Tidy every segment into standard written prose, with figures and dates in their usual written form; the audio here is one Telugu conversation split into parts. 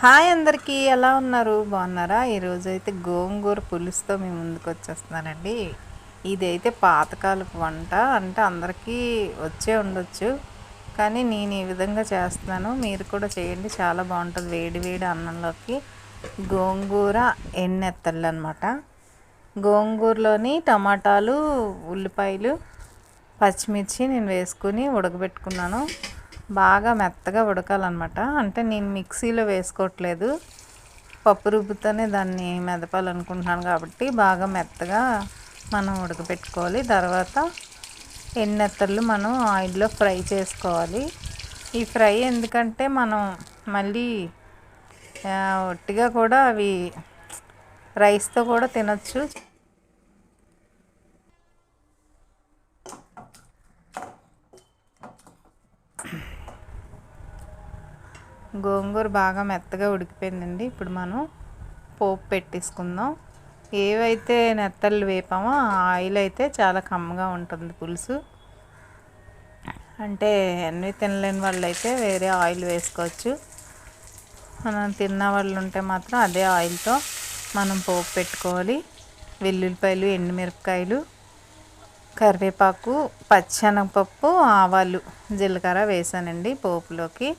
హాయ్ అందరికీ, ఎలా ఉన్నారు? బాగున్నారా? ఈరోజు అయితే గోంగూర పులుసుతో మీ ముందుకు వచ్చేస్తున్నానండి. ఇదైతే పాతకాలపు వంట, అంటే అందరికీ వచ్చే ఉండొచ్చు, కానీ నేను ఈ విధంగా చేస్తున్నాను. మీరు కూడా చేయండి, చాలా బాగుంటుంది వేడి వేడి అన్నంలోకి. గోంగూర ఎన్నెత్తళ్ళు అనమాట. గోంగూరలోని టమాటాలు, ఉల్లిపాయలు, పచ్చిమిర్చి నేను వేసుకుని ఉడకబెట్టుకున్నాను. బాగా మెత్తగా ఉడకాలన్నమాట. అంటే నేను మిక్సీలో వేసుకోవట్లేదు, పప్పు రుబ్బుతోనే దాన్ని మెదపాలనుకుంటున్నాను కాబట్టి బాగా మెత్తగా మనం ఉడకబెట్టుకోవాలి. తర్వాత ఎన్నెత్తళ్ళు మనం ఆయిల్లో ఫ్రై చేసుకోవాలి. ఈ ఫ్రై ఎందుకంటే మనం మళ్ళీ ఒట్టిగా కూడా అవి రైస్తో కూడా తినచ్చు. గోంగూర బాగా మెత్తగా ఉడికిపోయిందండి. ఇప్పుడు మనం పోపు పెట్టేసుకుందాం. ఏవైతే నెత్తళ్ళు వేపామో ఆ ఆయిల్ అయితే చాలా కమ్మగా ఉంటుంది పులుసు. అంటే అన్నీ తినలేని వాళ్ళు అయితే వేరే ఆయిల్ వేసుకోవచ్చు. మనం తిన్న వాళ్ళు ఉంటే మాత్రం అదే ఆయిల్తో మనం పోపు పెట్టుకోవాలి. వెల్లుల్లిపాయలు, ఎండుమిరపకాయలు, కరివేపాకు, పచ్చెనగపప్పు, ఆవాలు, జీలకర్ర వేసానండి పోపులోకి.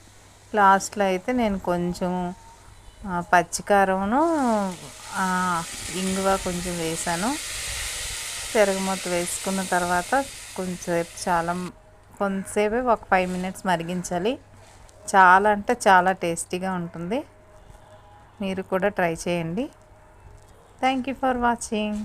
లాస్ట్లో అయితే నేను కొంచెం పచ్చికారమును, ఇంగువ కొంచెం వేసాను. తిరగమూత వేసుకున్న తర్వాత కొంతసేపు ఒక 5 మినిట్స్ మరిగించాలి. చాలా అంటే చాలా టేస్టీగా ఉంటుంది. మీరు కూడా ట్రై చేయండి. Thank you for watching.